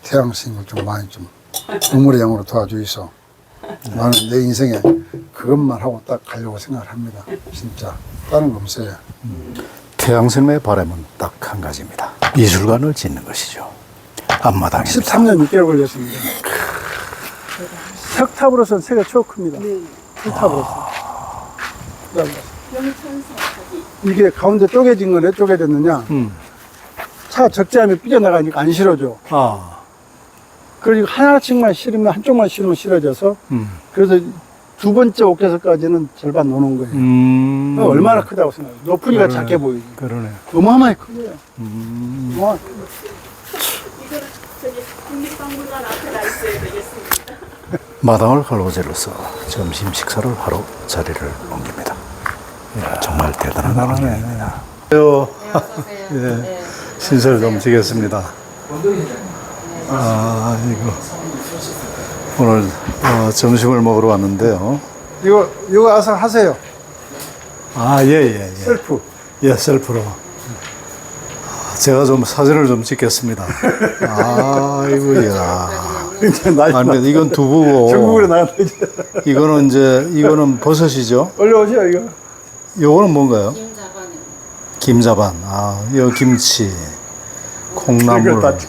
태양 스님을 좀 많이 좀 우물의 양으로 도와주이소. 나는 내 인생에 그것만 하고 딱 가려고 생각을 합니다. 진짜 다른 거 없어요. 태양스님의 바람은 딱 한 가지입니다. 미술관을 짓는 것이죠. 앞마당입니다. 13년 6개월 걸렸습니다. 석탑으로서는 세계 최고 큽니다. 석탑으로서. 이게 가운데 쪼개진 건 왜 쪼개졌느냐? 차 적재하면 삐져나가니까 안 실어줘. 그리고 하나씩만 실으면 한쪽만 실으면 실어져서 그래서 두 번째 옥에서까지는 절반 놓는 거예요. 얼마나 크다고 생각해요. 높으니까 그러네. 작게 보이지. 그러네. 어마어마하게 크고요. 어마어마하게 크고요. 이거는 저기 국립박물관 앞에 나 있어야 되겠습니다. 마당을 갈고지로서 점심 식사를 하러 자리를 옮깁니다. 이야, 정말 대단한 광경입니다. 예, 신설 좀 지겠습니다. 이거 오늘 점심을 먹으러 왔는데요. 이거 아서 하세요. 예. 셀프. 예, 셀프로. 제가 좀 사진을 좀 찍겠습니다. 아이고야. 아니, 이건 두부고. 전국으로 나간다, 이제. 이거는 버섯이죠? 올려오세요, 이거. 요거는 뭔가요? 김자반. 이거 김치, 콩나물,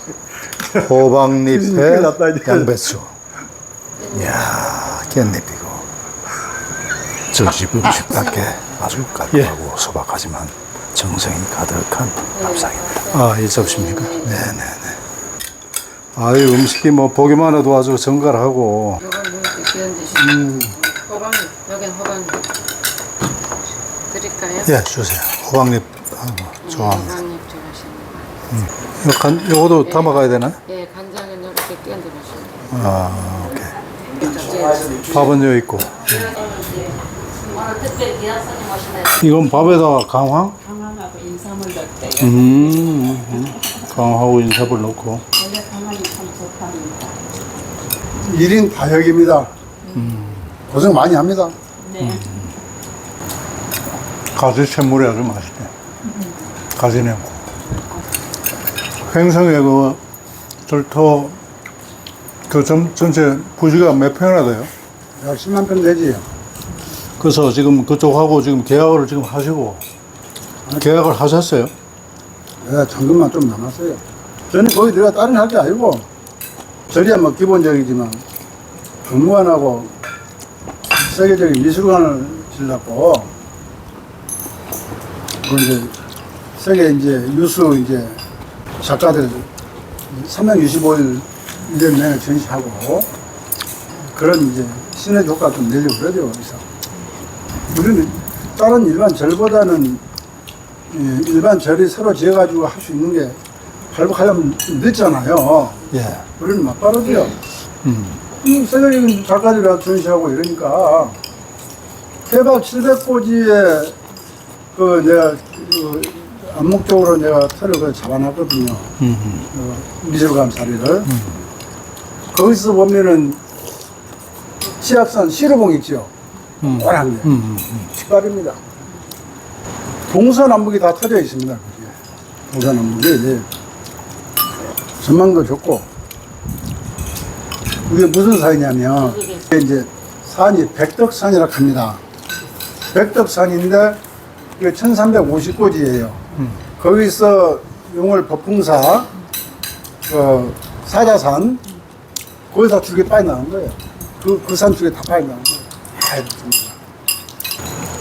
호박잎에 양배추. 이야, 깻잎이고. 저 집은 쉽답게 아주 깔끔하고 소박하지만 정성이 가득한 밥상입니다. 이 접시입니까? 네네네. 이 음식이 뭐 보기만 해도 아주 정갈하고. 요건 이렇게 기운 드시고 호박잎, 여긴 호박잎 드릴까요? 예, 주세요. 호박잎 좋아합니다. 호박잎 좋아하시는 요거도 담아가야 되나요? 예, 간장은 이렇게 끼얹어 주시면 오케이. 밥은 여기 있고. 오늘 특별히 귀한 손님 오시네. 이건 밥에다가 강황? 강황하고 인삼을 넣대. 강황하고 인삼을 넣고. 원래 강황이 참 좋답니다. 1인 다역입니다. 고생 많이 합니다. 네. 가지 쇳물이 아주 맛있네. 가지 냉고. 횡성에 그 절터 전체 부지가 몇 평이나 돼요? 약 10만 평 되지. 그래서 지금 그쪽하고 지금 계약을 지금 하시고 계약을 하셨어요? 네, 잔금만 좀 남았어요. 저는 거기 내가 다른 할 게 아니고, 저리야 뭐 기본적이지만, 박물관하고 세계적인 미술관을 지려고, 그 이제 세계 이제 유수 이제 작가들 365일 1년 내내 전시하고, 그런 이제 시너지 효과 좀 내려고 그러죠, 그래서. 우리는 다른 일반 절보다는 일반 절이 서로 지어가지고 할 수 있는 게 발복하려면 늦잖아요. 예. 우리는 막 빠르죠. 세계적인 작가들이랑 전시하고 이러니까 해박 700고지에 그 내가 그 암묵적으로 내가 터를 잡아놨거든요. 미술관 자리를. 거기서 보면은 치악산 시루봉 있죠. 오란 게. 식발입니다. 동서남북이 다 터져 있습니다. 그게. 동서남북이. 예. 전망도 좋고. 이게 무슨 산이냐면, 이게 이제 산이 백덕산이라고 합니다. 백덕산인데, 이게 1350고지예요. 거기서 용월 법풍사, 사자산, 거기서 줄기 빠져나온 거예요. 그 산 줄기 다 빠져나온 거예요.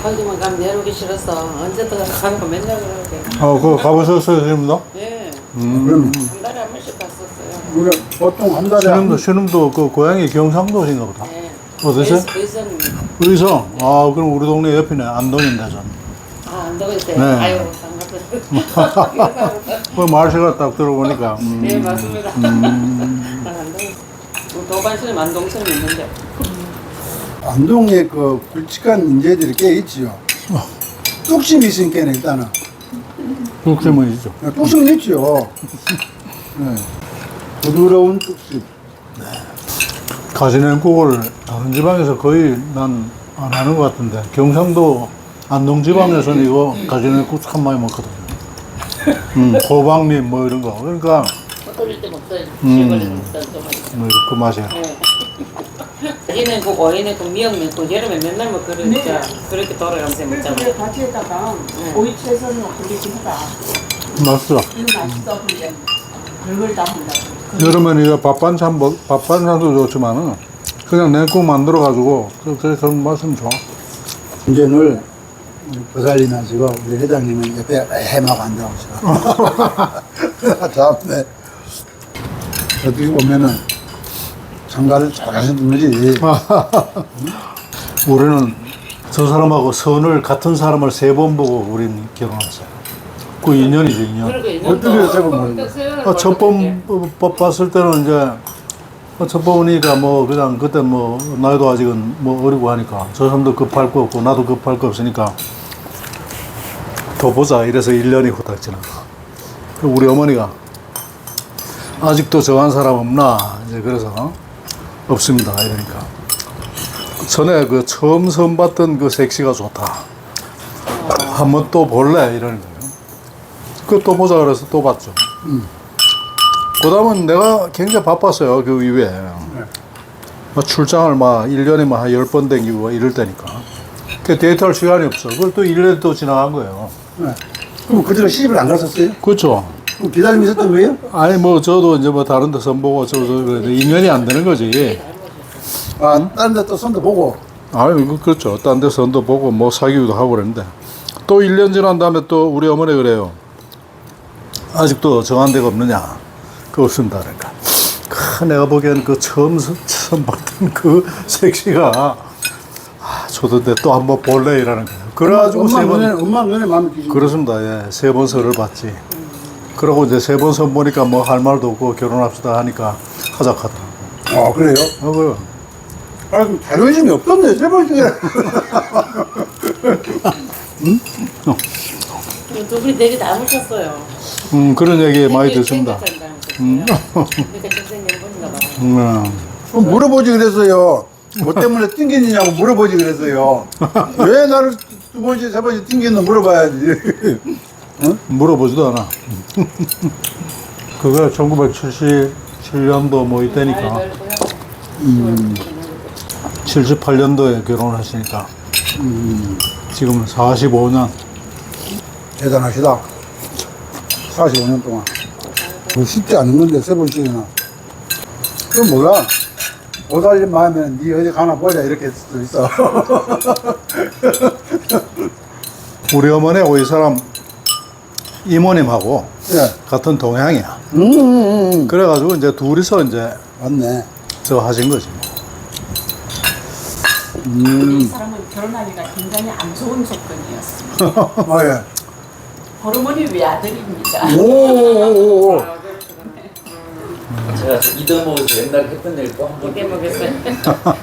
거기만 가면 내려오기 싫어서 언제든 가면 맨날 그러게. 그거 가보셨어요, 지금도? 예, 그러면 한 달에 한 번씩 갔었어요. 우리가 보통 한 달에 신음도 그 고향이 경상도신가 보다. 예. 어디세요? 의성입니다. 의성. 그럼 우리 동네 옆이네. 안동인데, 전. 안 되겠어요. 네. 아유, 반갑다. 그 말씨가 딱 들어보니까. 네, 맞습니다. 안동. 도반시는 안동처럼 있는데. 안동에 그 굵직한 인재들이 꽤 있지요. 뚝심이 있으니까 일단은. 국심은 있죠. 뚝심은 있지요. 네. 부드러운 뚝심. 가지냉국을 다른 지방에서 거의 난 안 하는 것 같은데 경상도 안동 지방에서는 이거 가지냉국 참 많이 먹거든요. 호박잎 뭐 이런 거. 그러니까 끓일 때 먹던 시골에서 먹던 토마토. 그 맛이야. 네. 여기는 꼭 와인에 꼭 미역 넣고 여름에 맨날 뭐 그러니까 그렇게 돌아가면서 먹잖아. 근데 바지에다가 오이 채소는 굴리지 해봐. 맛있어. 이거 맛있어, 근데. 별걸 다 한다고. 여름에는 이거 밥반찬도 좋지만은 그냥 냉국 만들어가지고 그런 맛은 좋아. 이제 늘 부살리면서 우리 회장님은 옆에 해마고 앉아오시라. 참네. 어떻게 보면은 장가를 잘하시는 거지. 우리는 저 사람하고 선을 같은 사람을 3번 보고 우린 결혼했어요. 그 인연이죠, 인연. 그러니까 어떻게 세번 첫 번 봤을 때는 이제 첫 번이니까 뭐 그냥 그때 뭐 나이도 아직은 뭐 어리고 하니까 저 사람도 급할 거 없고 나도 급할 거 없으니까 더 보자 이래서 1년이 후딱 지나가. 우리 어머니가 아직도 저한 사람 없나 이제 그래서 없습니다 이러니까 전에 그 처음 봤던 그 섹시가 좋다. 한번 또 볼래 이러는 거예요. 그 또 보자 그래서 또 봤죠. 그 다음은 내가 굉장히 바빴어요. 그 이후에. 막 출장을 막 1년에 막 한 10번 댕기고 이럴 때니까. 그 데이트할 시간이 없어. 그걸 또 1년이 또 지나간 거예요. 네. 그럼 그대로 시집을 안 갔었어요? 그렇죠. 그럼 기다리고 있었던 거예요? 아니, 뭐, 저도 이제 뭐 다른 데 선보고 그래도 인연이 안 되는 거지. 아, 다른 데 또 손도 보고. 아니, 그렇죠. 딴 데 선도 보고 뭐 사귀기도 하고 그랬는데. 또 1년 지난 다음에 또 우리 어머니 그래요. 아직도 정한 데가 없느냐? 그 없습니다. 그러니까. 내가 보기엔 그 처음 봤던 그 섹시가 좋던데 또 한번 볼래 이라는 거예요. 그래가지고 엄마 눈에 마음에 드시고. 그렇습니다. 예. 3번 선을 봤지. 그러고 이제 3번 선 보니까 뭐 할 말도 없고 결혼합시다 하니까 하자 하더라고. 아, 그래요? 그래요. 아, 그럼 자존심이 없었네, 세 번째. 두 분이 되게 닮으셨어요. 그런 얘기 많이 듣습니다. 그러니까 전생님 분인가 봐. 그럼 물어보지 그랬어요. 뭐 때문에 튕기느냐고 물어보지 그랬어요. 왜 나를 2번째, 3번째 튕겼나 물어봐야지. 물어보지도 않아. 그거 1977년도 뭐 이때니까 78년도에 결혼하시니까 지금 45년. 대단하시다. 45년 동안. 뭐 쉽지 않은 건데, 3번씩이나. 그럼 몰라. 못 살린 마음에는 니 어디 가나 보자, 이렇게 할 수도 있어. 우리 어머니하고 이 사람 이모님하고 예. 같은 동양이야. 음. 그래가지고 이제 둘이서 이제 맞네. 저 하신 거지. 이 사람은 결혼하기가 굉장히 안 좋은 조건이었어요. 아, 예. 호르몬이 외아들입니다. 오. 제가 이대목에서 옛날에 했던 얘기 또 한번 이대 먹였어요.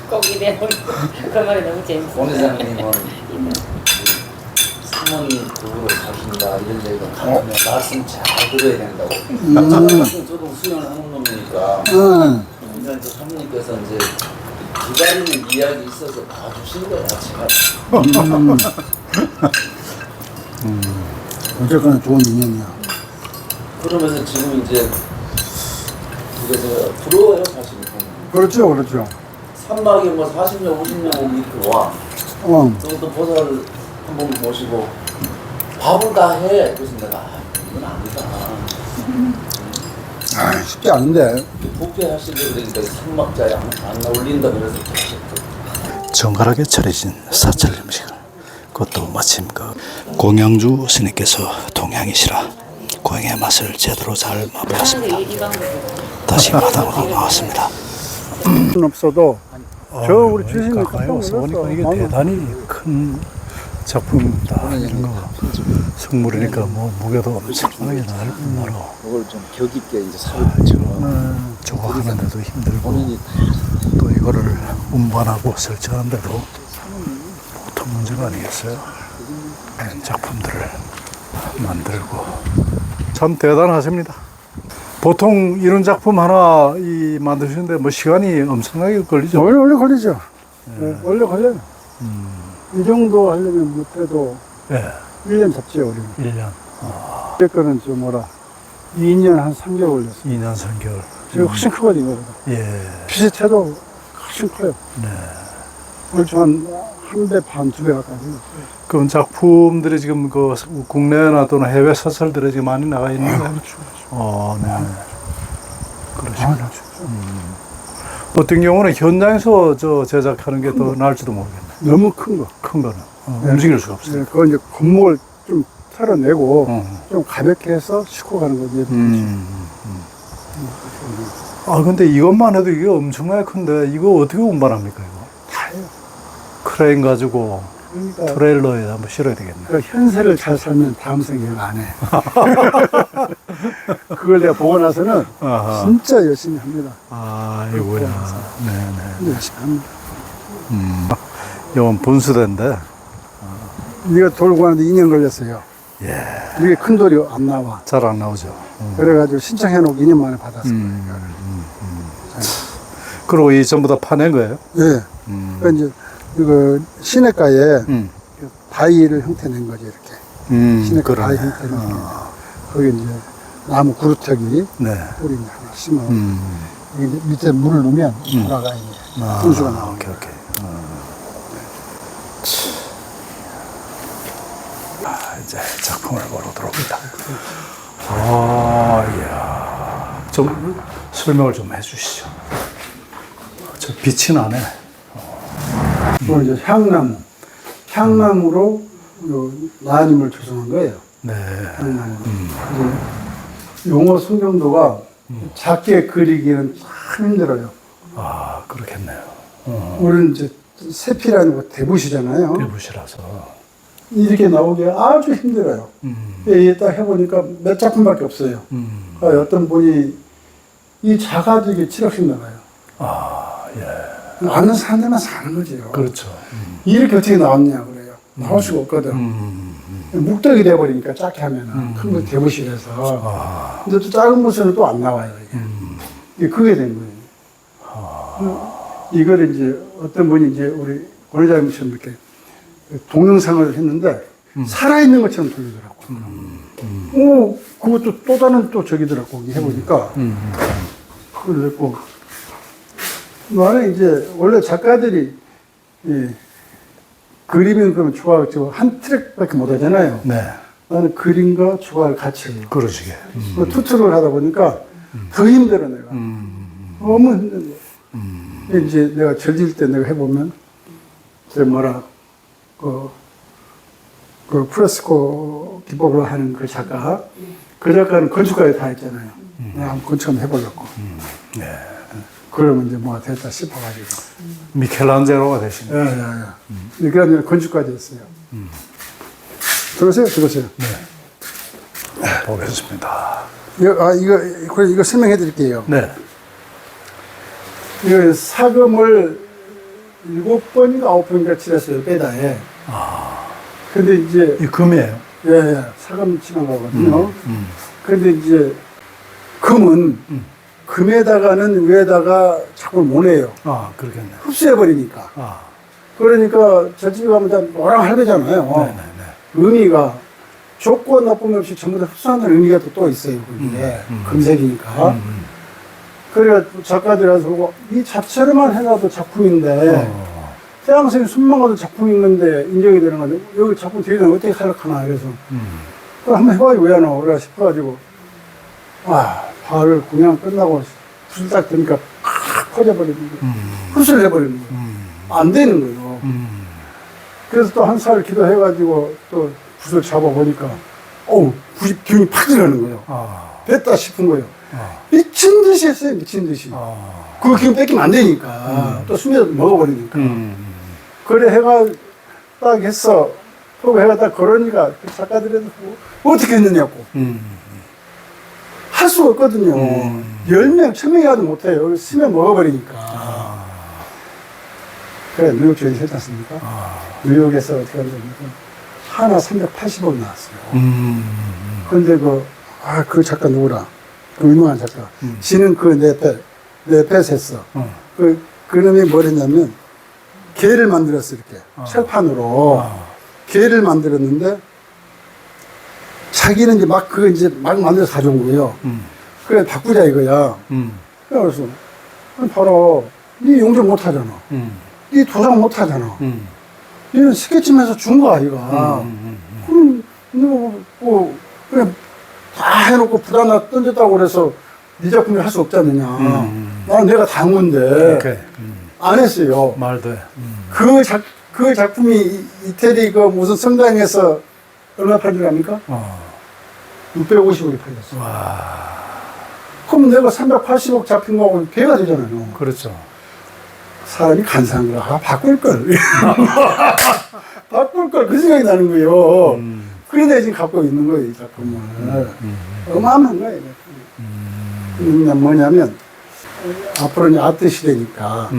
꼭 이대 먹. 그 말이 너무 재밌어. 권 회장님은 사모님 부부로 사신다 이런 얘기가 하면 말씀 잘 들어야 된다고. 저도 수련을 하는 놈이니까 근데 이제 사모님께서 이제 기다리는 이야기 있어서 봐주신 거야 제가. 어쨌거나 좋은 인연이야. 그러면서 지금 이제 그래서 부러워요 사실. 그렇죠, 그렇죠. 산막에 뭐 40년 50년 오면 이렇게 와. 또 보살 한번 모시고 밥을 다 해. 그래서 내가 이건 아니다. 아, 쉽지 않은데. 복귀하시고 그러니까 산막자에 안 어울린다 그래서 정갈하게 차려진 사찰 음식을 그것도 마침 그 공양주 스님께서 동양이시라 고향의 맛을 제대로 잘 맛보았습니다. 다시 마당으로 나왔습니다. 없어도 저 우리 주신이 가까이 와서 보니까 이게 대단히 큰 작품입니다. 이런 거 성물이니까 뭐 무게도 엄청나게 나을 뿐더러 그걸 좀 격 있게 이제 정말 좋아하는데도 힘들고 또 이거를 운반하고 설치하는데도 보통 문제가 아니겠어요. 이런 작품들을 만들고 참 대단하십니다. 보통 이런 작품 하나 만드시는데 뭐 시간이 엄청나게 걸리죠. 원래 걸리죠. 네, 원래 걸려요. 이 정도 하려면 못해도 예, 1년 잡지요, 우리는. 1년. 이 거는 좀 뭐라 2년 한 3개월 걸렸어요. 2년 3개월. 제가 훨씬 크거든요. 예. 비슷해도 훨씬 커요. 네. 얼추 한 배 반, 2배 가까이 돼요. 그럼 작품들이 지금 그 국내나 또는 해외 소설들이 지금 많이 나가 있는 거예요? 그렇죠. 네. 그러시구나. 아, 그렇죠. 어떤 경우는 현장에서 저 제작하는 게 더 나을지도 모르겠네. 너무 큰 거. 큰 거는 네. 움직일 수가 없어요. 네, 그거 이제 건목을 좀 털어내고 어. 좀 가볍게 해서 싣고 가는 거지. 아 근데 이것만 해도 이게 엄청나게 큰데 이거 어떻게 운반합니까 이거? 다예요. 크레인 가지고 그러니까 트레일러에 한번 실어야 되겠네. 그 현세를 잘 살면 다음 생각 안 해. 그걸 내가 보고 나서는 아하. 진짜 열심히 합니다. 아 이거야. 네네. 열심히 합니다. 이건 분수대인데. 이거 돌고 하는데 2년 걸렸어요. 예. 이게 큰 돌이 안 나와. 잘 안 나오죠. 그래가지고 신청해놓고 2년 만에 받았어요. 그리고 이 전부 다 파낸 거예요? 예. 그러니까 이제 이거 시내가에 음. 그 바위를 형태 낸 거지 이렇게. 시내가 바위 형태를 낸 거. 거기 이제 나무 구루터기 네. 뿌리 이제 하나 심어. 이게 이제 밑에 물을 넣으면 돌아가 이제 분수가 나오는 오케이, 거예요. 오케이. 이제 작품을 보러 들어옵니다. 아, 이야. 좀 설명을 좀 해주시죠. 저 빛이 나네. 그리고 이제 향나무로 요 나님을 조성한 거예요. 네. 향나무. 이제 용어 성경도가 작게 그리기는 참 힘들어요. 아, 그렇겠네요. 우리는 이제 세피라는 거 대붓이잖아요. 대붓이라서. 이렇게 나오기 아주 힘들어요. 이게 딱 해보니까 몇 작품밖에 없어요. 그러니까 어떤 분이 이 작아지게 7억씩 나가요. 아, 예. 아는 사람들만 사는 거지요. 그렇죠. 이렇게 어떻게 나왔냐 그래요. 나올 수가 없거든. 묵덕이 돼버리니까 작게 하면은 큰 거 대붓이라서. 근데 또 작은 붓은 또 안 나와요. 이게 그게 된 거예요. 이걸 이제 어떤 분이 이제 우리 권회장님처럼 이렇게 동영상을 했는데 살아있는 것처럼 돌리더라고. 그것도 또 다른 또 저기더라고. 해보니까. 그걸 했고. 나는 이제 원래 작가들이 그림은 그러면 조각 한 트랙밖에 못 하잖아요. 네. 나는 그림과 조각을 같이 해요. 그러시게. 투트를 하다 보니까 더 힘들어 내가. 너무 힘든 거. 이제 내가 절질 때 내가 해보면 저 뭐라 그 프레스코 기법으로 하는 그 작가는 건축가에 다 했잖아요. 내가 한번 건축 한번 해보려고. 네. 그러면 이제 뭐가 됐다 싶어가지고. 미켈란젤로가 되신 거예요. 예. 그러면 건축까지 했어요. 들어오세요. 보겠습니다. 이거 설명해 드릴게요. 네. 이거 사금을 7번인가 9번인가 칠했어요, 빼다에. 근데 이제, 이 금이에요. 예, 사금 칠한 거거든요. 근데 이제, 금은, 금에다가는 위에다가 자꾸 못 내요. 아, 그렇겠네. 흡수해버리니까. 아, 그러니까 저 집에 가면 다 노랑할배잖아요. 네네네. 의미가 좋고 나쁨 없이 전부 다 흡수한다는 의미가 또 있어요. 그게 금색이니까. 그래가 작가들이 와서 이 자체로만 해놔도 작품인데 태양색이 숨만 가도 작품인 건데 인정이 되는 건데 여기 작품 뒤에는 어떻게 생각하나 그래서 그걸 한번 해봐야 왜 안 나와 그래 싶어가지고 바를 공양 끝나고 불 딱 되니까 팍 퍼져버리는 거예요. 흡수를 해버리는 거예요. 안 되는 거예요. 그래서 또 한 살 기도해가지고 또 붓을 잡아보니까 붓이 기운이 팍 들어가는 거예요. 됐다 싶은 거예요. 미친 듯이 했어요, 미친 듯이. 그 기운 뺏기면 안 되니까. 또 숨에서 먹어버리니까. 그래 해가 딱 했어. 그리고 해가 딱 걸으니까 그 작가들에도 어떻게 했느냐고. 할 수가 없거든요. 10명, 1000명이 와도 못해요. 숨에 먹어버리니까. 그래, 뉴욕 주에서 했지 않습니까? 뉴욕에서 어떻게 하냐면 하나 380원 나왔어요. 근데 그 작가 누구라? 그 유명한 작가. 지는 내 뱃에서 했어. 그놈이 뭘 했냐면, 개를 만들었어, 이렇게. 철판으로. 개를 만들었는데, 자기는 이제 막 그거 이제 막 만들어서 가져온 거예요. 그래, 바꾸자 이거야. 그래서, 아니, 봐라. 니 용접 못 하잖아. 니 도장 못 하잖아. 니는 스케치면서 준 거 아이가. 그럼, 뭐, 그냥 다 해놓고 부담나 던졌다고 그래서 네 작품이 할 수 없지 않느냐. 나는 내가 다 한 건데. 오케이. 안 했어요. 말돼. 그 작품이 이태리 그 무슨 성당에서 얼마 팔린 줄 압니까? 650억이 팔렸어. 그럼 내가 380억 잡힌 거하고 배가 되잖아요. 그렇죠. 사람이 간사한 거야. 아, 바꿀걸. 바꿀걸. 그 생각이 나는 거예요. 그래서 지금 갖고 있는 거예요, 이 작품을. 어마어마한 거예요. 그냥 뭐냐면, 앞으로 이제 아트 시대니까,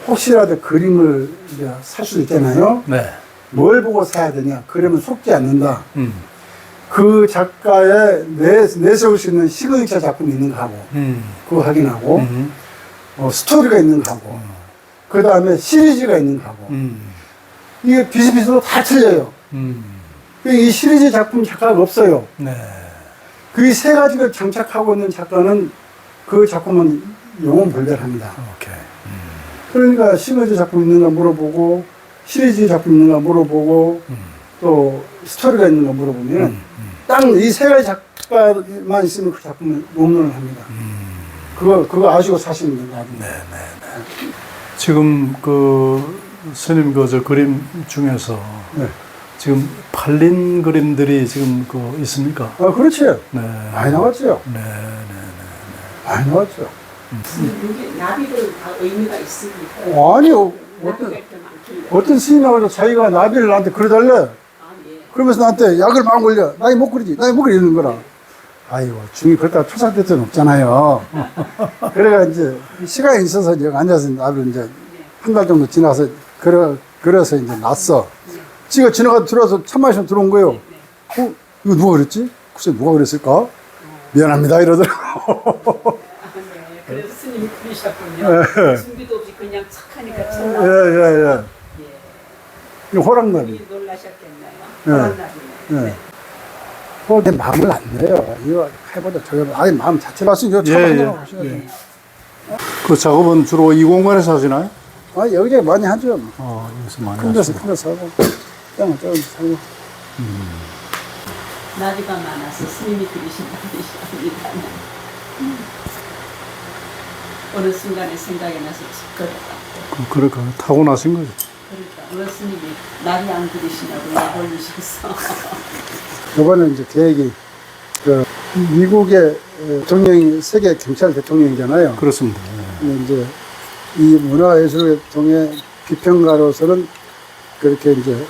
혹시라도 그림을 이제 살 수 있잖아요. 네. 뭘 보고 사야 되냐. 그러면 속지 않는다. 그 작가의 내세울 수 있는 시그니처 작품이 있는가 하고, 그거 확인하고, 스토리가 있는가 하고, 그 다음에 시리즈가 있는가 하고, 이게 비슷비슷하고 다 틀려요. 이 시리즈 작품 작가가 없어요. 네. 그 세 가지를 장착하고 있는 작가는 그 작품은 영혼불멸합니다. 오케이. 그러니까 시리즈 작품 있는가 물어보고, 시리즈 작품 있는가 물어보고, 또 스토리가 있는가 물어보면, 딱 이 세 가지 작가만 있으면 그 작품을 논문을 합니다. 그거 아시고 사시는 게 나중에. 지금 그 스님 그 저 그림 중에서 네. 지금 팔린 그림들이 지금 그 있습니까? 아, 그렇지. 네. 많이 나왔죠. 네. 많이 나왔죠. 이게 나비도 다 의미가 있습니다. 아니요. 나비가 이렇게 많길래. 어떤 스님하고 자기가 나비를 나한테 그려달래. 아, 예. 그러면서 나한테 약을 막 올려. 나이 못 그리지. 나이 못 그리는 거라. 아이고, 중이 그렇다고 초상될 수는 없잖아요. 그래가 이제 시간이 있어서 여기 앉아서 나비를 이제 한 달 정도 지나서 그래서 이제 났어. 지가 지나가 들어와서 차 마시면 들어온 거예요. 이거 누가 그랬지? 글쎄, 누가 그랬을까? 미안합니다. 이러더라고. 아, 네. 그래서 스님이 그러셨군요. 준비도 없이 그냥 착하니까 참 예. 이 호랑나비. 놀라셨겠나요? 예. 호랑나비네. 내 마음을 안 내요. 이거 해보자, 저거 해보자. 아니, 마음 자체를 할수 예, 예. 그 작업은 주로 이 공간에서 하시나요? 아, 여기저기 많이 하죠. 여기서 많이 큰 데서 하시고. 큰 데서 하고, 작은 데서 하고. 나비가 많아서 스님이 그리신 나비입니다. 어느 순간에 생각이 나서 짓거렸다. 그러니까 타고나신 거죠. 그러니까 어느 스님이 나비 안 그리시냐고 약 올리셔서. 이번에 이제 계획이, 미국의 대통령이 세계 경찰 대통령이잖아요. 그렇습니다. 근데 이제 이 문화예술계통의 비평가로서는 그렇게 이제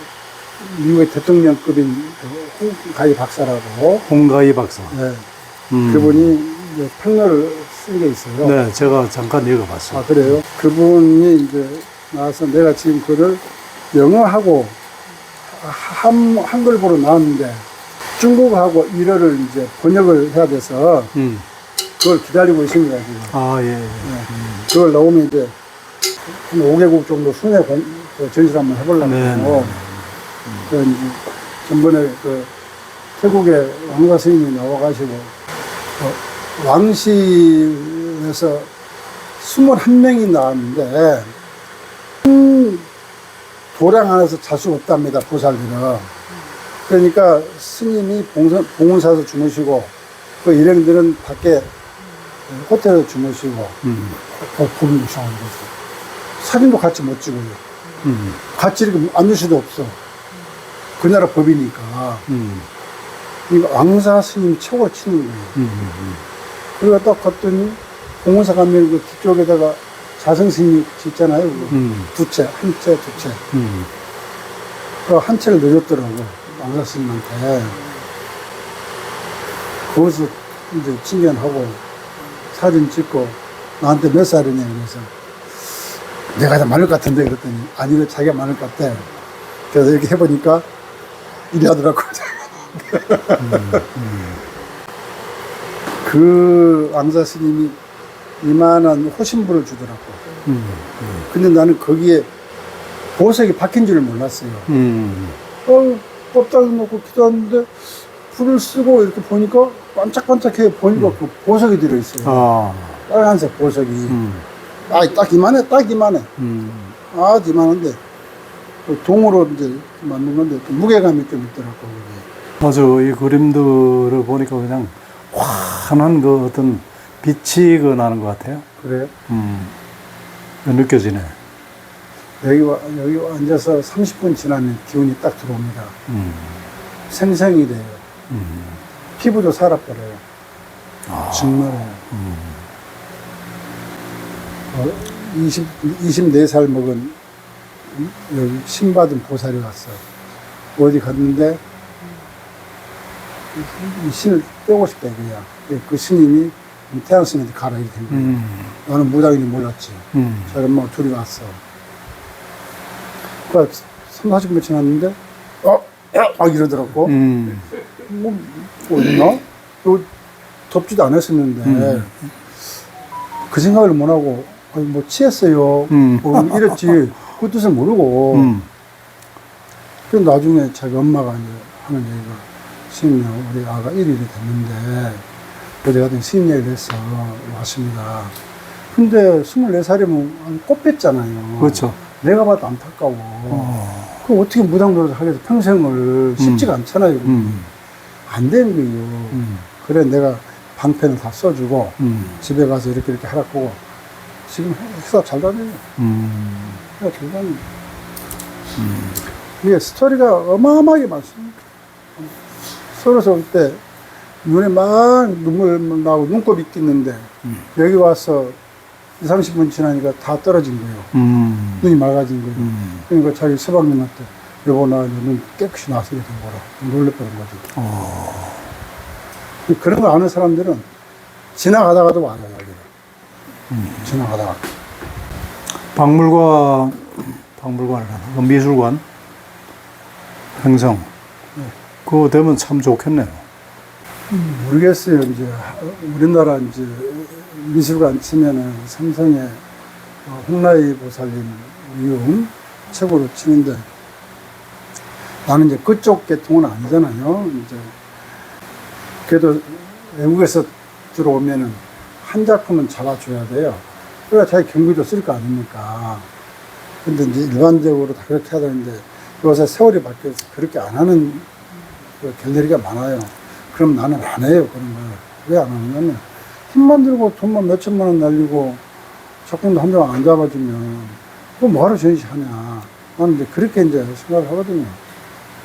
미국의 대통령급인 홍가희 박사라고, 홍가희 박사. 네. 그분이 이제 평론을 쓴 게 있어요. 네, 제가 잠깐 읽어봤어요. 아, 그래요? 그분이 이제 나와서 내가 지금 그를 영어하고 한글보로 나왔는데 중국하고 일어를 이제 번역을 해야 돼서 그걸 기다리고 있는 거야, 지금. 아, 예. 그걸 나오면 이제 한 5개국 정도 순회 전시를 한번 해보려고 네, 하고, 그 이제 전번에 그 태국의 왕가 스님이 나와가지고 왕실에서 21명이 나왔는데 도량 안에서 잘 수 없답니다, 보살들은. 그러니까 스님이 봉은사에서 주무시고 그 일행들은 밖에 호텔에서 주무시고 보는 이상한 거죠. 사진도 같이 못 찍어요. 같이 이렇게 앉을 수도 없어. 그 나라 법이니까. 이거 왕사 스님 최고 치는 거예요. 그리고 딱 갔더니 봉은사 가면 그 뒤쪽에다가 자성 스님이 있잖아요. 두 채, 한 채, 두 채. 그 한 채를 내줬더라고. 왕사 스님한테. 거기서 이제 친견하고 사진 찍고 나한테 몇 살이냐 그래서 내가 다 많을 것 같은데 그랬더니 아니 자기가 많을 것 같대. 그래서 이렇게 해보니까 이리 하더라고. 그 왕사 스님이 이만한 호신부를 주더라고. 근데 나는 거기에 보석이 박힌 줄을 몰랐어요. 껍데기 놓고 기도하는데 불을 쓰고 이렇게 보니까 반짝반짝해 보니까 그 보석이 들어있어요. 아, 빨간색 보석이. 딱 이만해, 딱 이만해. 아주 이만한데, 그 동으로 이제 만든 건데, 또 무게감이 좀 있더라고, 그게. 맞아. 이 그림들을 보니까 그냥 환한 그 어떤 빛이 그 나는 것 같아요. 그래요? 느껴지네. 여기 앉아서 30분 지나면 기운이 딱 들어옵니다. 생생이 돼요. 피부도 살아버려요. 정말요. 24살 먹은 여기 신받은 보살이 왔어. 어디 갔는데 이 신을 떼고 싶다 이거야. 그 스님이 태양스님한테 가라 이렇게 된 거야. 나는 무당인지 몰랐지. 저런 뭐 둘이 왔어. 그 3, 40분 지났는데 이러더라고. 뭐 어딨나? 덥지도 않았었는데 그 생각을 못하고 뭐 취했어요. 뭐 이랬지. 그 뜻을 모르고. 그래서 나중에 자기 엄마가 이제 하는 얘기가 스님님 우리 아가 1일이 됐는데 어디 가든 스님 얘기를 했어. 왔습니다. 근데 24살이면 꽃 폈잖아요. 그렇죠. 내가 봐도 안타까워. 그 어떻게 무당노릇을 하게 돼 평생을 쉽지가 않잖아요. 안 되는 거예요. 그래 내가 방편을 다 써주고 집에 가서 이렇게 하라고 지금 회사 잘 다녀요. 회사 잘 다녀요. 이게 스토리가 어마어마하게 많습니다. 서울에서 올 때 눈에 막 눈물 나고 눈곱이 끼는데 여기 와서 20, 30분 지나니까 다 떨어진 거예요. 눈이 맑아진 거예요. 그러니까 자기 서방님한테 여보 나 눈 깨끗이 나서게 된 거라 놀래버린 거죠. 그런 거 아는 사람들은 지나가다가도 와요 여기를. 지나가다가 박물관이라나 미술관 행성 그거 되면 참 좋겠네요. 모르겠어요. 이제 우리나라 이제 미술관 치면은 삼성의 홍라이 보살님 위용 최고로 치는데 나는 이제 그쪽 계통은 아니잖아요. 이제 그래도 외국에서 들어오면은 한 작품은 잡아줘야 돼요. 그래야 자기 경비도 쓸 거 아닙니까? 근데 이제 일반적으로 다 그렇게 해야 되는데 요새 세월이 바뀌어서 그렇게 안 하는 그 갤러리가 많아요. 그럼 나는 안 해요, 그런 걸. 왜 안 하냐면 힘만 들고 돈만 몇 천만 원 날리고 작품도 한 장 안 잡아주면 그럼 뭐하러 전시하냐. 나는 이제 그렇게 이제 생각을 하거든요.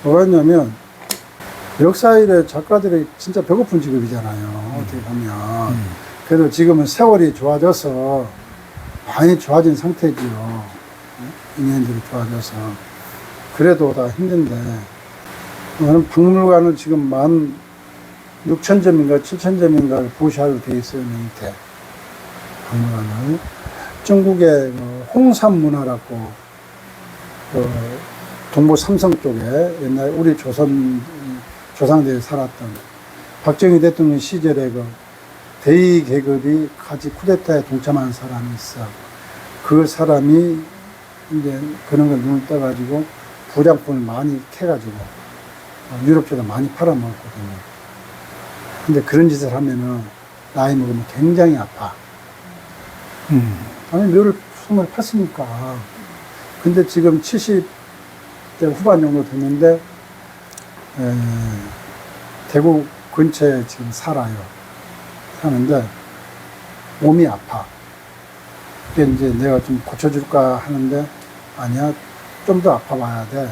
뭐가 있냐면 역사일의 작가들이 진짜 배고픈 직업이잖아요. 어떻게 보면. 그래도 지금은 세월이 좋아져서 많이 좋아진 상태지요. 인연들이 좋아져서. 그래도 다 힘든데 저는 박물관을 지금 16,000점인가 7,000점인가를 보시하로 되어 있어요. 밑에 박물관을. 중국의 홍산 문화라고 동부 삼성 쪽에 옛날 우리 조상들이 살았던 박정희 대통령 시절에 그 대의 계급이 같이 쿠데타에 동참한 사람이 있어. 그 사람이 이제 그런 걸 눈을 떠가지고 부장품을 많이 캐가지고 유럽 쪽에 많이 팔아먹었거든요. 근데 그런 짓을 하면은 나이 먹으면 굉장히 아파. 아니 묘를 숨을 팠으니까. 근데 지금 70대 후반 정도 됐는데 대구 근처에 지금 살아요. 사는데 몸이 아파. 그게 이제 내가 좀 고쳐줄까 하는데 아니야, 좀 더 아파봐야 돼.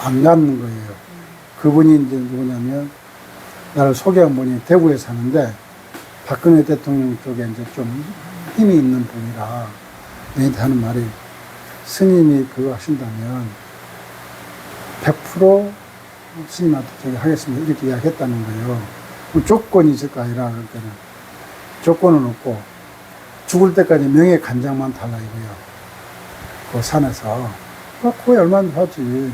안 가는 거예요. 그분이 이제 누구냐면 나를 소개한 분이 대구에 사는데 박근혜 대통령 쪽에 이제 좀 힘이 있는 분이라 내한테 하는 말이 스님이 그거 하신다면 100% 스님한테 저기 하겠습니다. 이렇게 이야기했다는 거예요. 그럼 조건이 있을까 아니라 그럴 때는 조건은 없고 죽을 때까지 명예 간장만 달라 이거예요. 그 산에서. 그거에 얼마나 하지. 응?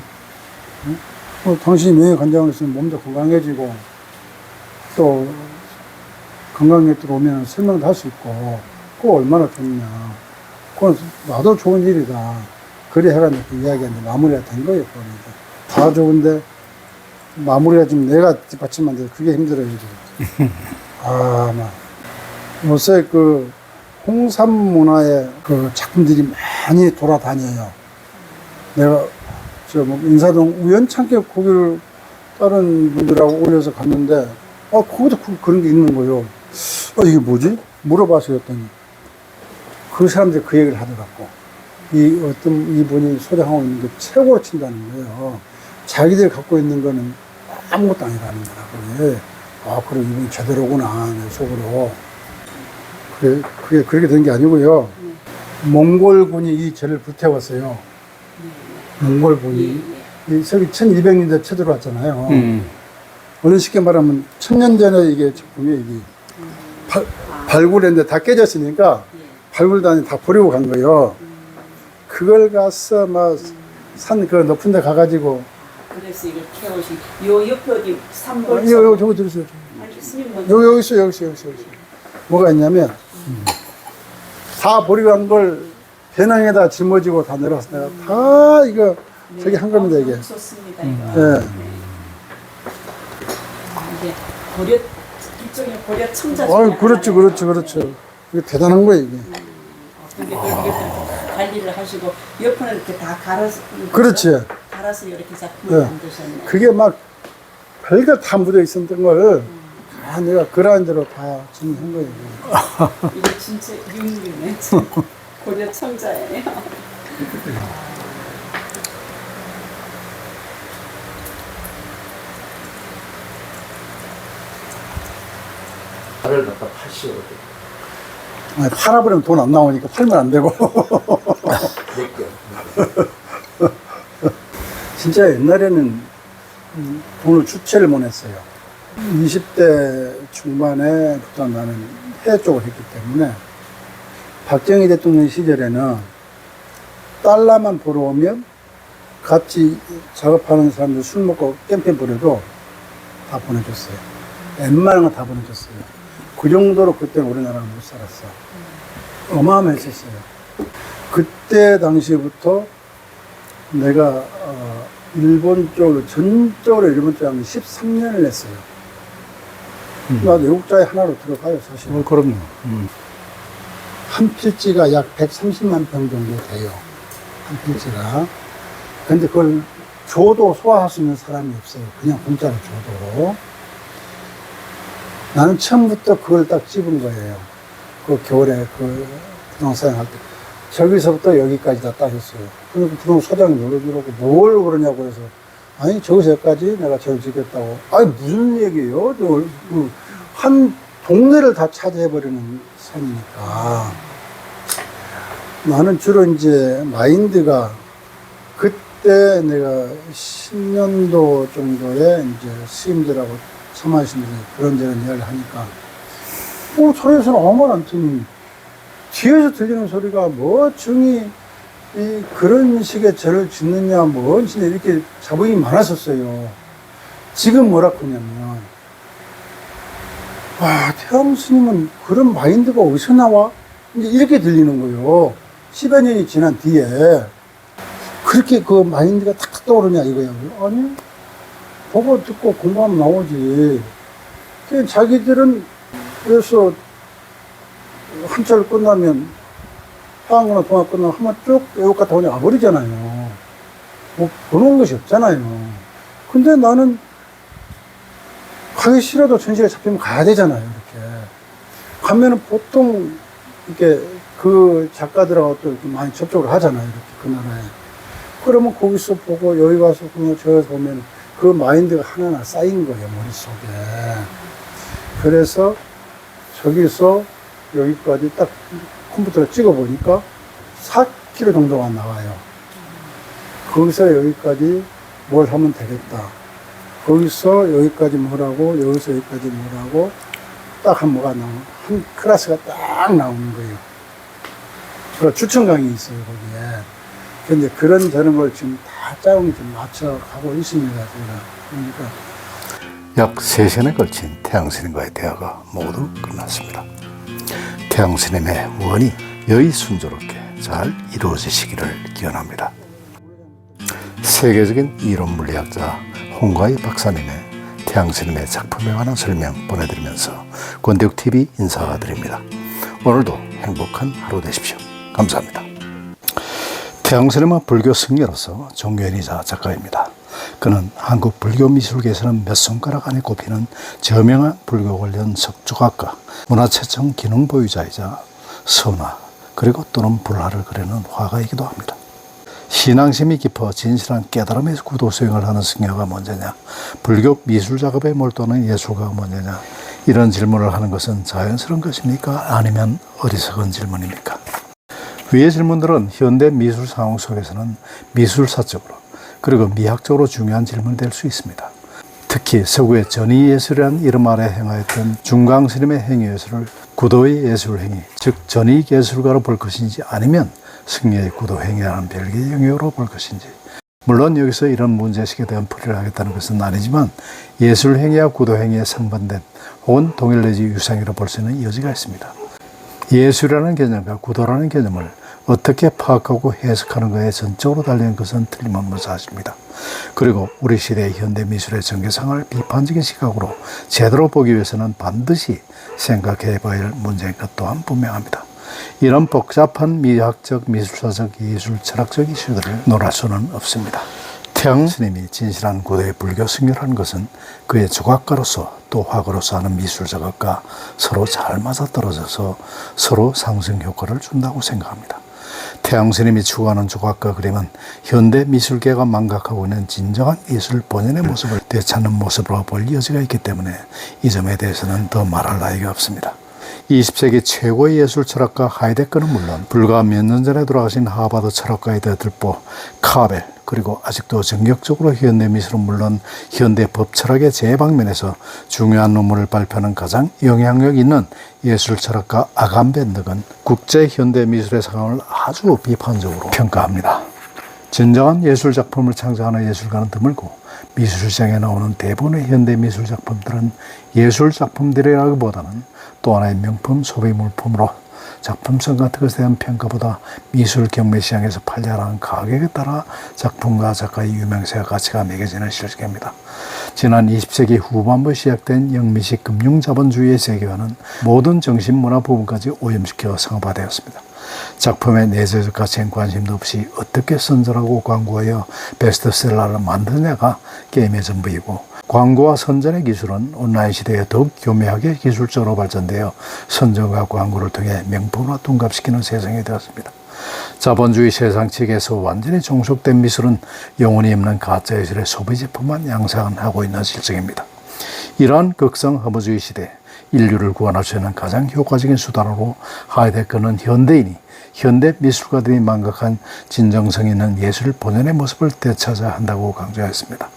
당신이 명예 간장을 쓰면 몸도 건강해지고 또 건강에 들어오면 설명도 할 수 있고 그거 얼마나 좋냐. 그건 나도 좋은 일이다. 그래 해가지고 그 이야기가 마무리가 된 거예요. 다 좋은데 마무리가 좀 내가 뒷받침만 돼서 그게 힘들어요. 지금. 아, 막. 요새 그 홍삼 문화의 그 작품들이 많이 돌아다녀요. 내가 저 뭐 인사동 우연찮게 거기를 다른 분들하고 올려서 갔는데, 거기도 그런 게 있는 거예요. 이게 뭐지? 물어봐서 했더니 그 사람들이 그 얘기를 하더라고. 이 어떤 이분이 소장하고 있는 게 최고로 친다는 거예요. 자기들이 갖고 있는 거는 아무것도 아니라는 거라고. 그래, 이분이 제대로구나, 내 속으로. 그게 그렇게 된 게 아니고요. 몽골군이 이 절을 불태웠어요. 몽골군이. 이 서기 1200년대 쳐들어왔잖아요. 어느 쉽게 말하면 1000년 전에 이게 작품이 이게 발굴했는데 다 깨졌으니까 발굴단이 다 버리고 간 거예요. 그걸 가서 막 산 그 높은 데 가가지고 그래서 이걸 캐오신 요 옆에 어디 삼골 여기 저거 들으세요. 아니 스님 먼저 여기 있어, 여기 있어. 뭐가 있냐면 다 버리고 간 걸 배낭에다 짊어지고 다 내려왔어. 내가 다 이거 저기 한 겁니다, 이게. 좋습니다. 이거. 예. 이게 고려 일종의 고려 청자 중에 그렇죠. 이게 대단한 거예요, 이게. 근데 그렇게 관리를 하시고 옆에는 이렇게 다 갈아서 그렇지. 갈아서 이렇게 작품을 예. 만드셨네. 그게 막 별거 다 묻어 있었던 걸 다 내가 그러한 대로 다 정리한 거예요. 이게 진짜 유물이네. 고려 청자예요. 말을 갖다 파시오. 팔아버리면 돈 안 나오니까 팔면 안 되고. 진짜 옛날에는 돈을 주체를 못 했어요. 20대 중반에부터 나는 해외 쪽을 했기 때문에 박정희 대통령 시절에는 달러만 보러 오면 같이 작업하는 사람들 술 먹고 캠페인 보내도 다 보내줬어요. 웬만한 거 다 보내줬어요. 그 정도로 그때 우리나라가 못 살았어. 어마어마했었어요. 그때 당시부터 내가 일본 쪽으로 전적으로 일본 쪽에 13년을 했어요. 나 외국자의 하나로 들어가요, 사실. 그럼요. 한 필지가 약 130만 평 정도 돼요. 한 필지가. 근데 그걸 줘도 소화할 수 있는 사람이 없어요. 그냥 공짜로 줘도. 나는 처음부터 그걸 딱 집은 거예요. 그 겨울에 그 부동산 할 때. 저기서부터 여기까지 다 따졌어요. 그리고 부동산 소장이 놀러주라고 뭘 그러냐고 해서 아니, 저기서 여기까지 내가 저를 지겠다고. 아니, 무슨 얘기예요? 한 동네를 다 차지해버리는 산이니까. 나는 주로 이제 마인드가 그때 내가 10년도 정도에 이제 스님들하고 참하시면서 그런저런 이야기를 하니까 소리에서는 아무 말 안 듣니 뒤에서 들리는 소리가 뭐 증이 그런 식의 절을 짓느냐 뭐 진짜 이렇게 자부심이 많았었어요. 지금 뭐라 그러냐면 태양 스님은 그런 마인드가 어디서 나와? 이제 이렇게 들리는 거예요. 10여 년이 지난 뒤에 그렇게 그 마인드가 탁탁 떠오르냐 이거야. 아니 보고 듣고 공부하면 나오지. 그냥 자기들은 그래서 한철 끝나면 화학거나 동학 끝나면 한번 쭉 외국 갔다 오냐 와버리잖아요. 뭐 보는 것이 없잖아요. 근데 나는 가기 싫어도 전시회 잡히면 가야 되잖아요. 이렇게 가면은 보통 이렇게 그 작가들하고 또 이렇게 많이 접촉을 하잖아요. 이렇게 그 나라에. 그러면 거기서 보고 여기 가서 그냥 저기서 보면 그 마인드가 하나하나 쌓인 거예요, 머릿속에. 그래서 저기서 여기까지 딱 컴퓨터로 찍어보니까 4km 정도가 나와요. 거기서 여기까지 뭘 하면 되겠다. 거기서 여기까지 뭐라고, 여기서 여기까지 뭐라고, 딱 한 뭐가 나오는, 한 클래스가 딱 나오는 거예요. 그 추천 강의 있어요, 거기에. 근데 그런 저런 걸 지금 다 짜용이 좀 맞춰가고 있습니다, 제가. 그러니까. 약 3시간에 걸친 태양스님과의 대화가 모두 끝났습니다. 태양스님의 원이 여의 순조롭게 잘 이루어지시기를 기원합니다. 세계적인 이론 물리학자 홍가희 박사님의 태양스님의 작품에 관한 설명 보내드리면서 권대욱TV 인사드립니다. 오늘도 행복한 하루 되십시오. 감사합니다. 태양스님은 불교 승려로서 종교인이자 작가입니다. 그는 한국 불교 미술계에서는 몇 손가락 안에 꼽히는 저명한 불교 관련 석조각가, 문화체청 기능 보유자이자 선화 그리고 또는 불화를 그리는 화가이기도 합니다. 신앙심이 깊어 진실한 깨달음에서 구도 수행을 하는 승려가 먼저냐, 불교 미술 작업에 몰두하는 예술가가 먼저냐, 이런 질문을 하는 것은 자연스러운 것입니까? 아니면 어리석은 질문입니까? 위의 질문들은 현대 미술 상황 속에서는 미술사적으로 그리고 미학적으로 중요한 질문이 될 수 있습니다. 특히 서구의 전위예술이라는 이름 아래 행하였던 중광스님의 행위예술을 구도의 예술행위, 즉 전위예술가로 볼 것인지 아니면 승려의 구도행위라는 별개의 영역으로 볼 것인지, 물론 여기서 이런 문제식에 대한 풀이를 하겠다는 것은 아니지만 예술행위와 구도행위에 상반된 혹은 동일 내지 유사행위로 볼 수 있는 여지가 있습니다. 예술이라는 개념과 구도라는 개념을 어떻게 파악하고 해석하는가에 전적으로 달린 것은 틀림없는 사실입니다. 그리고 우리 시대의 현대 미술의 전개상을 비판적인 시각으로 제대로 보기 위해서는 반드시 생각해 봐야 할 문제인 것 또한 분명합니다. 이런 복잡한 미학적, 미술사적, 예술, 철학적 이슈들을 논할 수는 없습니다. 태양 스님이 진실한 고대 불교 승려라는 것은 그의 조각가로서 또 화가로서 하는 미술 작업과 서로 잘 맞아떨어져서 서로 상승 효과를 준다고 생각합니다. 태양 스님이 추구하는 조각과 그림은 현대 미술계가 망각하고 있는 진정한 예술 본연의 모습을 되찾는 모습으로 볼 여지가 있기 때문에 이 점에 대해서는 더 말할 나위가 없습니다. 20세기 최고의 예술 철학가 하이데거는 물론 불과 몇 년 전에 돌아가신 하버드 철학가의 대들보 카벨, 그리고 아직도 전격적으로 현대 미술은 물론 현대 법 철학의 재방면에서 중요한 논문을 발표하는 가장 영향력 있는 예술 철학가 아감벤 등은 국제 현대 미술의 상황을 아주 비판적으로 평가합니다. 진정한 예술 작품을 창작하는 예술가는 드물고 미술시장에 나오는 대부분의 현대 미술 작품들은 예술 작품들이라기보다는 또 하나의 명품 소비 물품으로 작품성 같은 것에 대한 평가보다 미술 경매 시장에서 팔려나가는 가격에 따라 작품과 작가의 유명세와 가치가 매겨지는 실계입니다. 지난 20세기 후반부에 시작된 영미식 금융자본주의의 세계화는 모든 정신문화 부분까지 오염시켜 상업화되었습니다. 작품의 내재적 가치엔 관심도 없이 어떻게 선전하고 광고하여 베스트셀러를 만드느냐가 게임의 전부이고, 광고와 선전의 기술은 온라인 시대에 더욱 교묘하게 기술적으로 발전되어 선전과 광고를 통해 명품으로 둔갑시키는 세상이 되었습니다. 자본주의 세상 측에서 완전히 종속된 미술은 영혼이 없는 가짜예술의 소비제품만 양산하고 있는 실정입니다. 이러한 극성 허무주의 시대, 인류를 구원할 수 있는 가장 효과적인 수단으로 하이데거는 현대인이 현대 미술가들이 망각한 진정성 있는 예술 본연의 모습을 되찾아야 한다고 강조했습니다.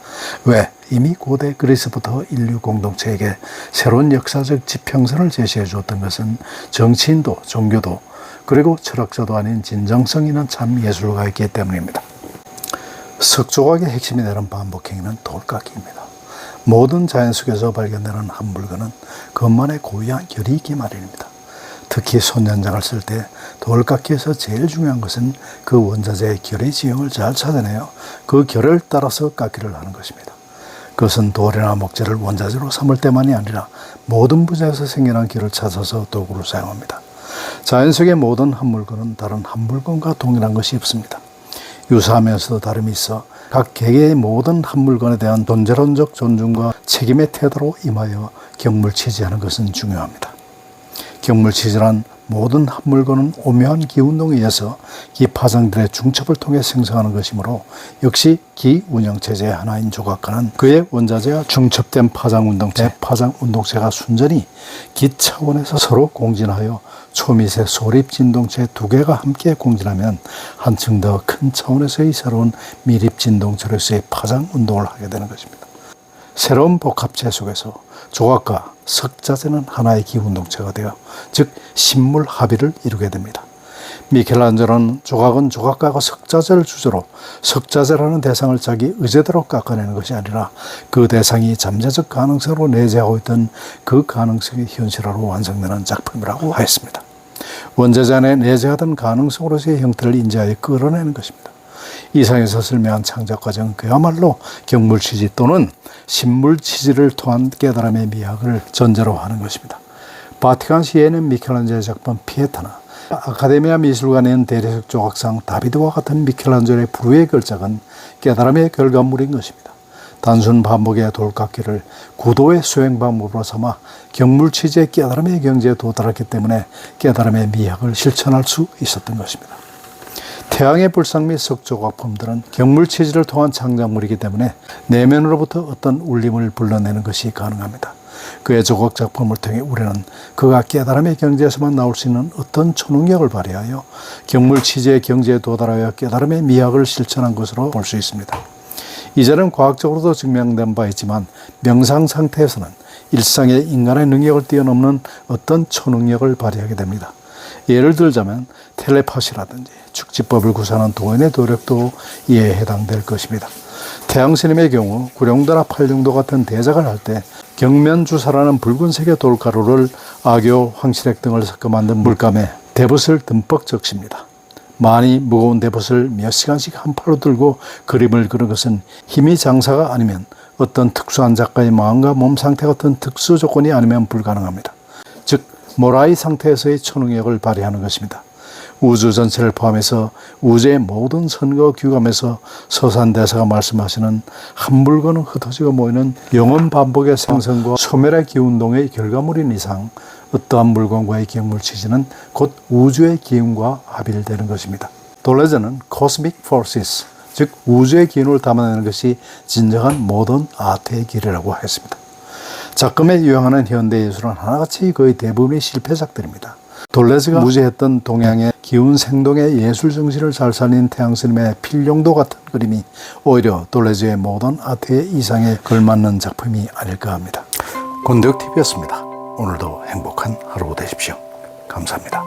왜? 이미 고대 그리스부터 인류 공동체에게 새로운 역사적 지평선을 제시해 주었던 것은 정치인도 종교도 그리고 철학자도 아닌 진정성 있는 참 예술가였기 때문입니다. 석조각의 핵심이 되는 반복행위는 돌깎기입니다. 모든 자연 속에서 발견되는 한 물건은 그것만의 고유한 결이 있기 마련입니다. 특히 손연장을 쓸 때 돌깎기에서 제일 중요한 것은 그 원자재의 결의 지형을 잘 찾아내어 그 결을 따라서 깎기를 하는 것입니다. 그것은 돌이나 목재를 원자재로 삼을 때만이 아니라 모든 분야에서 생겨난 결을 찾아서 도구를 사용합니다. 자연 속의 모든 한 물건은 다른 한 물건과 동일한 것이 없습니다. 유사하면서도 다름이 있어 각 개개의 모든 한 물건에 대한 존재론적 존중과 책임의 태도로 임하여 경물치지하는 것은 중요합니다. 경물치지란 모든 한 물건은 오묘한 기운동에 의해서 기파장들의 중첩을 통해 생성하는 것이므로 역시 기운영체제의 하나인 조각가는 그의 원자재와 중첩된 파장운동체, 파장운동체가 순전히 기차원에서 서로 공진하여 초미세 소립진동체 두 개가 함께 공진하면 한층 더 큰 차원에서의 새로운 미립진동체로서의 파장운동을 하게 되는 것입니다. 새로운 복합체 속에서 조각과 석자재는 하나의 기운동체가 되어 즉 신물 합의를 이루게 됩니다. 미켈란젤로는 조각은 조각가가 석자재를 주제로 석자재라는 대상을 자기 의제대로 깎아내는 것이 아니라 그 대상이 잠재적 가능성으로 내재하고 있던 그 가능성의 현실화로 완성되는 작품이라고 하였습니다. 원자재 안에 내재하던 가능성으로서의 형태를 인지하여 끌어내는 것입니다. 이상에서 설명한 창작 과정 그야말로 경물 취지 또는 신물 취지를 통한 깨달음의 미학을 전제로 하는 것입니다. 바티칸시에는 미켈란젤로의 작품 피에타나 아카데미아 미술관의 대리석 조각상 다비드와 같은 미켈란젤로의 불후의 걸작은 깨달음의 결과물인 것입니다. 단순 반복의 돌깎기를 구도의 수행 방법으로 삼아 경물 취지의 깨달음의 경지에 도달했기 때문에 깨달음의 미학을 실천할 수 있었던 것입니다. 태양의 불상 및 석조각품들은 경물 취지를 통한 창작물이기 때문에 내면으로부터 어떤 울림을 불러내는 것이 가능합니다. 그의 조각 작품을 통해 우리는 그가 깨달음의 경지에서만 나올 수 있는 어떤 초능력을 발휘하여 경물 취지의 경지에 도달하여 깨달음의 미학을 실천한 것으로 볼 수 있습니다. 이제는 과학적으로도 증명된 바 있지만 명상 상태에서는 일상의 인간의 능력을 뛰어넘는 어떤 초능력을 발휘하게 됩니다. 예를 들자면 텔레파시라든지 축지법을 구사하는 도인의 도력도 이에 해당될 것입니다. 태양스님의 경우 구룡도나 팔룡도 같은 대작을 할 때 경면주사라는 붉은색의 돌가루를 악교, 황실액 등을 섞어 만든 물감에 대붓을 듬뿍 적십니다. 많이 무거운 대붓을 몇 시간씩 한 팔로 들고 그림을 그린 것은 힘이 장사가 아니면 어떤 특수한 작가의 마음과 몸 상태 같은 특수 조건이 아니면 불가능합니다. 즉 모라이 상태에서의 초능력을 발휘하는 것입니다. 우주 전체를 포함해서 우주의 모든 선과 규감에서 서산대사가 말씀하시는 한 물건은 흩어지고 모이는 영원 반복의 생성과 소멸의 기운동의 결과물인 이상 어떠한 물건과의 경물 취지는 곧 우주의 기운과 합일되는 것입니다. 돌레즈는 Cosmic Forces, 즉 우주의 기운을 담아내는 것이 진정한 모던 아트의 길이라고 했습니다. 작금에 유행하는 현대 예술은 하나같이 거의 대부분이 실패작들입니다. 돌레즈가 무지했던 동양의 기운 생동의 예술 정신을 잘 살린 태양스님의 필룡도 같은 그림이 오히려 돌레즈의 모던 아트의 이상에 걸맞는 작품이 아닐까 합니다. 권대욱TV였습니다. 오늘도 행복한 하루 되십시오. 감사합니다.